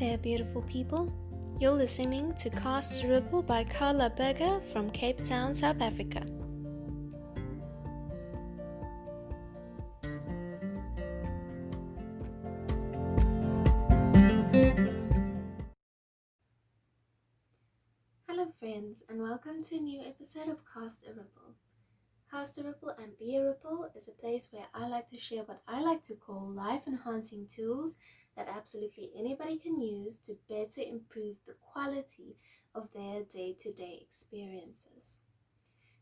there, beautiful people. You're listening to Cast a Ripple by Carla Berger from Cape Town, South Africa. Hello friends, and welcome to a new episode of Cast a Ripple. Cast a Ripple and Be a Ripple is a place where I like to share what I like to call life-enhancing tools that absolutely anybody can use to better improve the quality of their day-to-day experiences.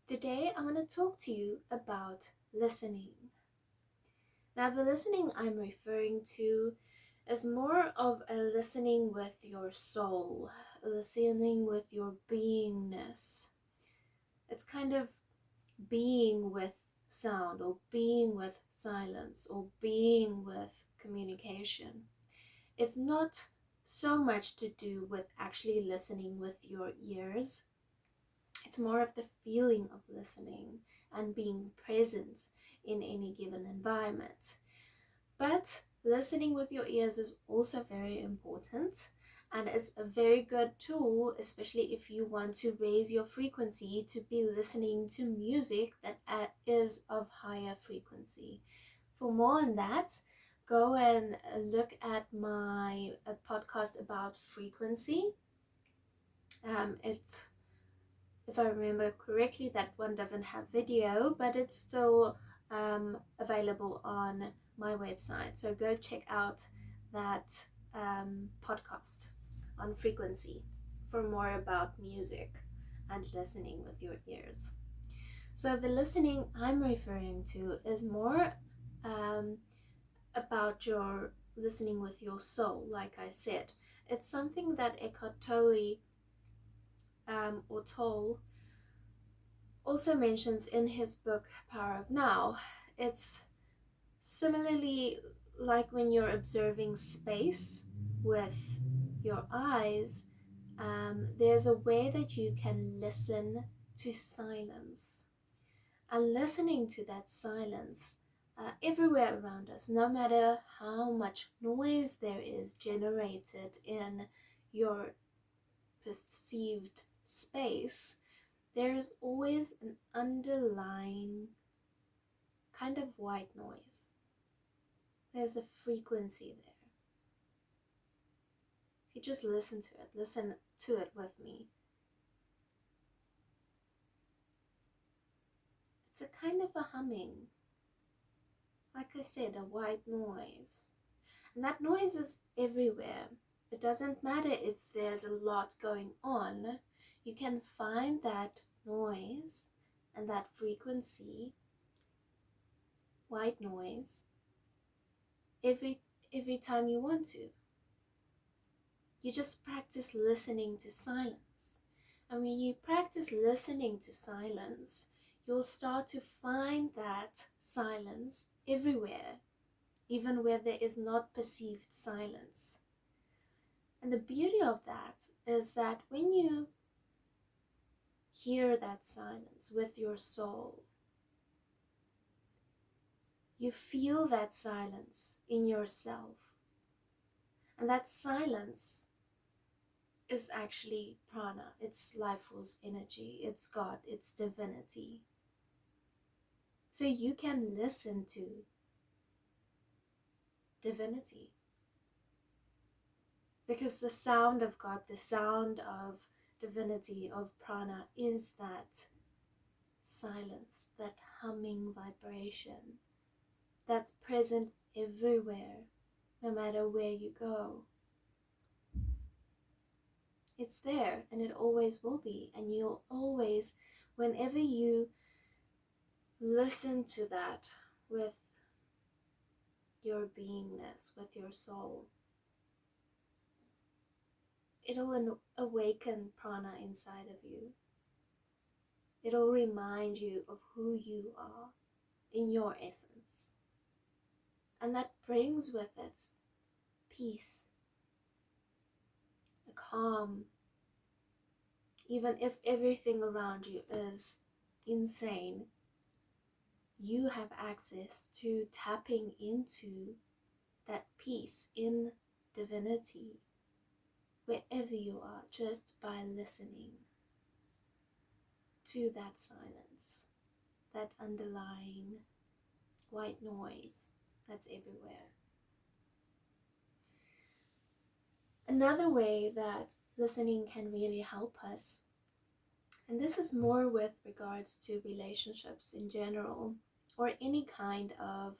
Today I want to talk to you about listening. Now the listening I'm referring to is more of a listening with your soul, a listening with your beingness. It's kind of being with sound, or being with silence, or being with communication. It's not so much to do with actually listening with your ears. It's more of the feeling of listening and being present in any given environment. But listening with your ears is also very important, and it's a very good tool, especially if you want to raise your frequency, to be listening to music that is of higher frequency. For more on that, go and look at my podcast about frequency. It's, if I remember correctly, that one doesn't have video, but it's still available on my website. So go check out that podcast on frequency for more about music and listening with your ears. So the listening I'm referring to is more about your listening with your soul. Like I said, it's something that Eckhart Tolle or Tolle also mentions in his book Power of Now. It's similarly like when you're observing space with your eyes. There's a way that you can listen to silence, and listening to that silence everywhere around us, no matter how much noise there is generated in your perceived space, there is always an underlying kind of white noise. There's a frequency there. If you just listen to it with me. It's a kind of a humming. Like I said, a white noise. And that noise is everywhere. It doesn't matter if there's a lot going on. You can find that noise and that frequency, white noise, every time you want to. You just practice listening to silence. And when you practice listening to silence, you'll start to find that silence everywhere, even where there is not perceived silence. And the beauty of that is that when you hear that silence with your soul, you feel that silence in yourself. And that silence is actually prana, it's life force energy, it's God, it's divinity. So you can listen to divinity. Because the sound of God, the sound of divinity, of prana, is that silence, that humming vibration that's present everywhere, no matter where you go. It's there, and it always will be, and you'll always, whenever you listen to that with your beingness, with your soul, it'll awaken prana inside of you. It'll remind you of who you are in your essence. And that brings with it peace, a calm. Even if everything around you is insane, you have access to tapping into that peace in divinity, wherever you are, just by listening to that silence, that underlying white noise that's everywhere. Another way that listening can really help us, and this is more with regards to relationships in general, or any kind of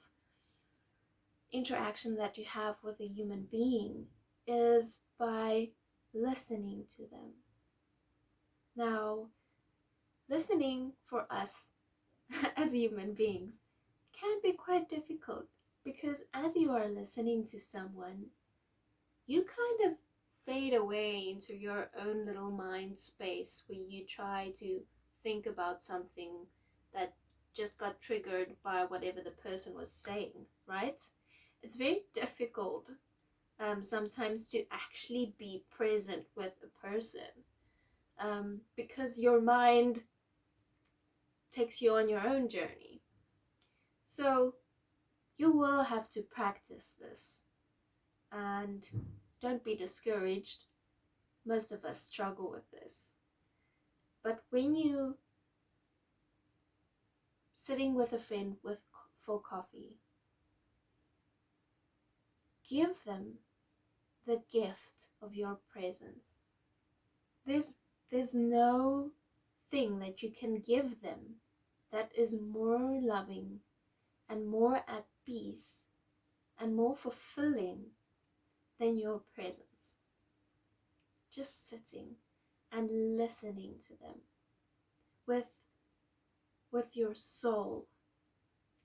interaction that you have with a human being, is by listening to them. Now, listening for us as human beings can be quite difficult, because as you are listening to someone, you kind of fade away into your own little mind space where you try to think about something that just got triggered by whatever the person was saying, right? It's very difficult sometimes to actually be present with a person, because your mind takes you on your own journey. So you will have to practice this, and don't be discouraged. Most of us struggle with this. But when you sitting with a friend for coffee, give them the gift of your presence. There's no thing that you can give them that is more loving and more at peace and more fulfilling than your presence. Just sitting and listening to them with your soul.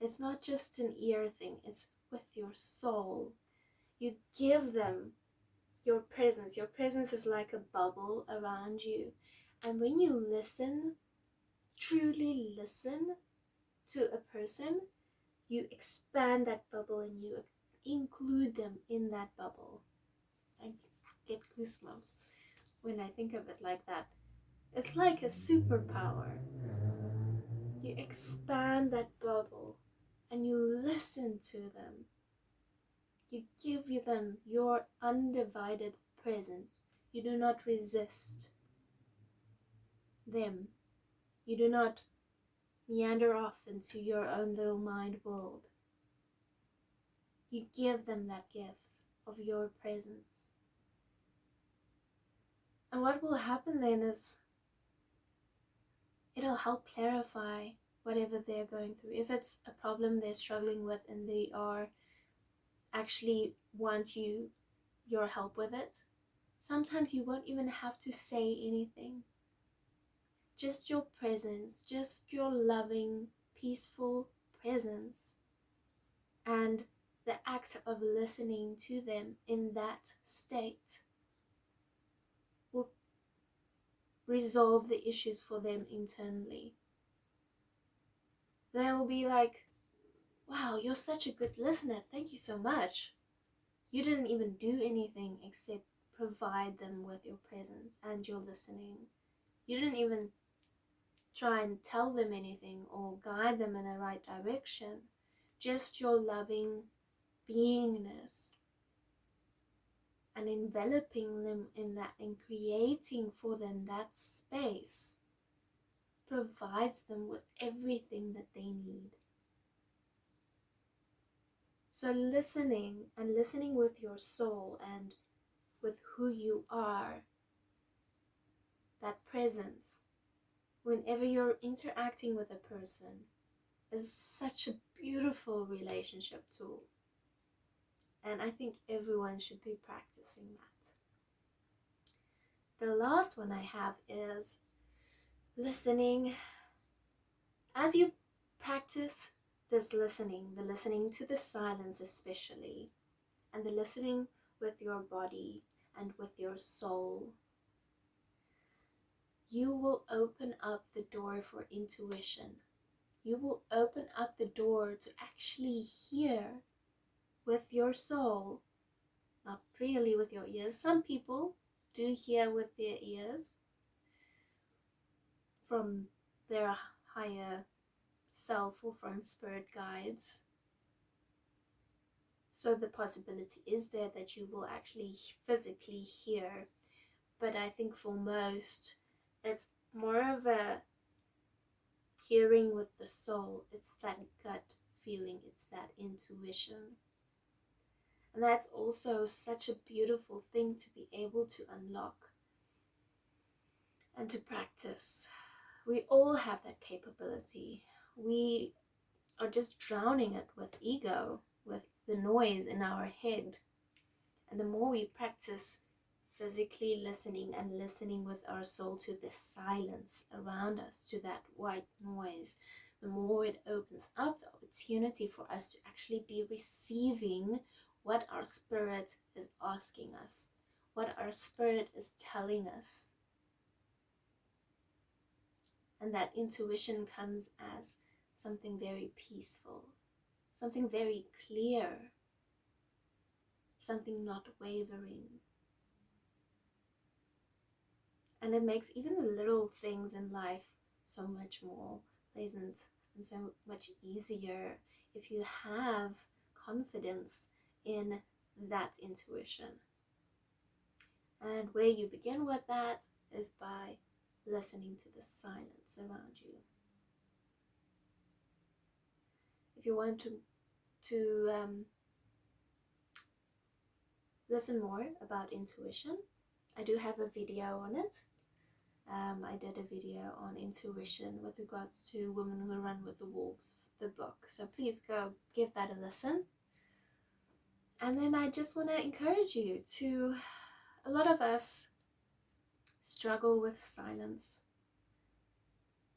It's not just an ear thing, it's with your soul. You give them your presence. Your presence is like a bubble around you. And when you listen, truly listen to a person, you expand that bubble and you include them in that bubble. I get goosebumps when I think of it like that. It's like a superpower. You expand that bubble and you listen to them. You give them your undivided presence. You do not resist them. You do not meander off into your own little mind world. You give them that gift of your presence. And what will happen then is it'll help clarify whatever they're going through. If it's a problem they're struggling with and they are actually want your help with it, sometimes you won't even have to say anything. Just your presence, just your loving, peaceful presence, and the act of listening to them in that state will resolve the issues for them internally. They'll be like, wow, you're such a good listener, thank you so much. You didn't even do anything except provide them with your presence and your listening. You didn't even try and tell them anything or guide them in the right direction. Just your loving beingness and enveloping them in that and creating for them that space provides them with everything that they need. So listening and listening with your soul and with who you are, that presence, whenever you're interacting with a person, is such a beautiful relationship tool. And I think everyone should be practicing that. The last one I have is listening. As you practice this listening, the listening to the silence especially, and the listening with your body and with your soul, you will open up the door for intuition. You will open up the door to actually hear with your soul, not really with your ears. Some people do hear with their ears from their higher self or from spirit guides. So the possibility is there that you will actually physically hear but I think for most, it's more of a hearing with the soul. It's that gut feeling, it's that intuition. And that's also such a beautiful thing to be able to unlock and to practice. We all have that capability. We are just drowning it with ego, with the noise in our head. And the more we practice physically listening and listening with our soul to the silence around us, to that white noise, the more it opens up the opportunity for us to actually be receiving what our spirit is asking us, what our spirit is telling us. And that intuition comes as something very peaceful, something very clear, something not wavering. And it makes even the little things in life so much more pleasant and so much easier if you have confidence in that intuition. And where you begin with that is by listening to the silence around you. If you want to listen more about intuition, I do have a video on it. I did a video on intuition with regards to Women Who Run with the Wolves, the book. So please go give that a listen. And then I just want to encourage you to, a lot of us struggle with silence.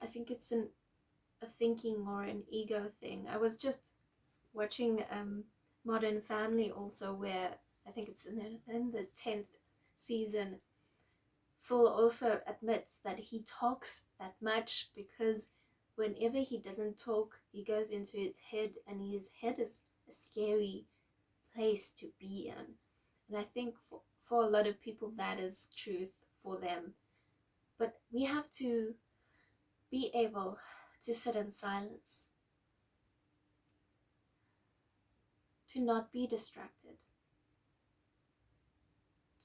I think it's a thinking or an ego thing. I was just watching Modern Family also, where I think it's in the 10th season. Phil also admits that he talks that much because whenever he doesn't talk, he goes into his head, and his head is a scary place to be in. And I think for a lot of people that is truth for them. But we have to be able to sit in silence, to not be distracted,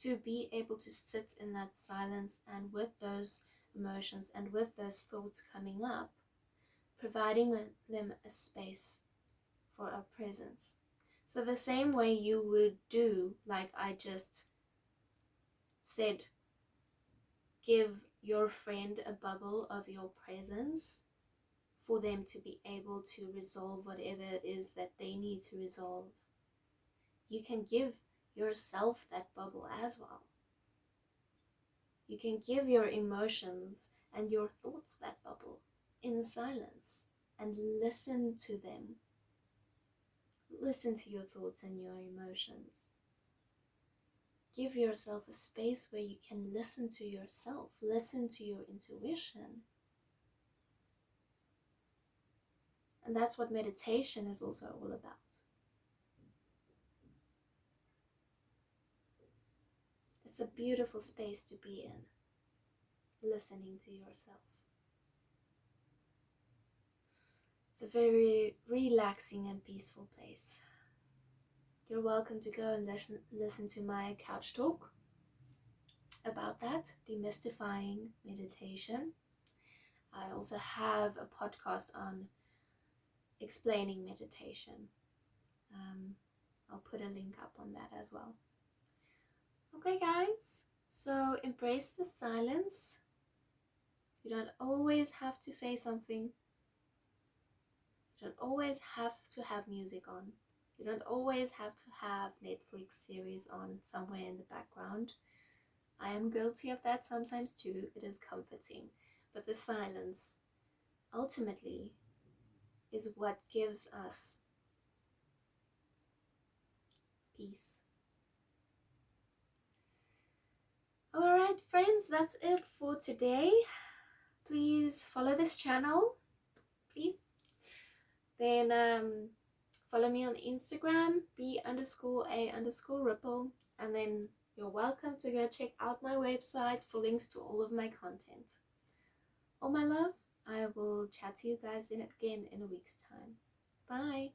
to be able to sit in that silence and with those emotions and with those thoughts coming up, providing them a space for our presence. So the same way you would do, like I just said, give your friend a bubble of your presence for them to be able to resolve whatever it is that they need to resolve. You can give yourself that bubble as well. You can give your emotions and your thoughts that bubble in silence and listen to them. Listen to your thoughts and your emotions. Give yourself a space where you can listen to yourself, listen to your intuition. And that's what meditation is also all about. It's a beautiful space to be in, listening to yourself. It's a very relaxing and peaceful place. You're welcome to go and listen to my couch talk about that, demystifying meditation. I also have a podcast on explaining meditation. I'll put a link up on that as well. Okay guys, so embrace the silence. You don't always have to say something. You don't always have to have music on. You don't always have to have Netflix series on somewhere in the background. I am guilty of that sometimes too. It is comforting. But the silence ultimately is what gives us peace. Alright friends, that's it for today. Please follow this channel, please. Then follow me on Instagram, b_a_ripple. And then you're welcome to go check out my website for links to all of my content. All my love, I will chat to you guys again in a week's time. Bye.